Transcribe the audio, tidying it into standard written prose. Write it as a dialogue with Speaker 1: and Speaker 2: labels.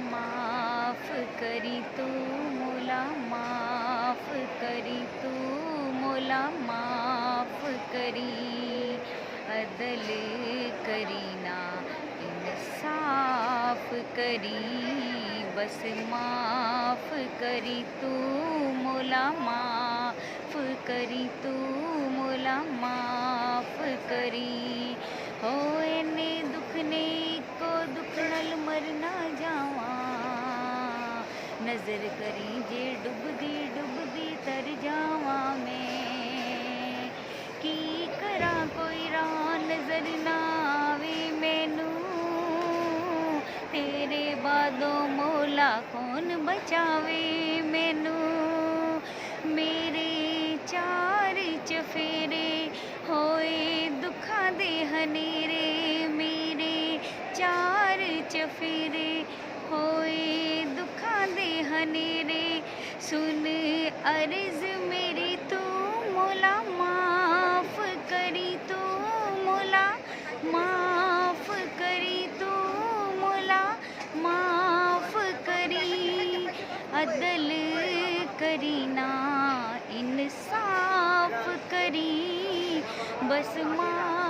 Speaker 1: माफ करी तू मोला, माफ करी तू मोला, माफ करी। अदल करी ना इंसाफ करी, बस माफ करी तू मोला, माफ करी तू मोला, माफ करी। हो इन्ने दुख ने को दुख नल मर ना जावा, नजर करी जे डुबदी डुबदी तर जावा मैं। की करा कोई राह नजर ना आवे मैनू, तेरे बादों मोला कौन बचावे मैनू। मेरे चार चफेरे होए दुखा दे हनेरे, मेरे चार चफेरे होए दुखा दे हनेरे। सुन अर्ज मेरी तू मोला, माफ करी तू मोला, माफ करी तू मोला, माफ करी। अदल करी ना इंसाफ करी, बस माफ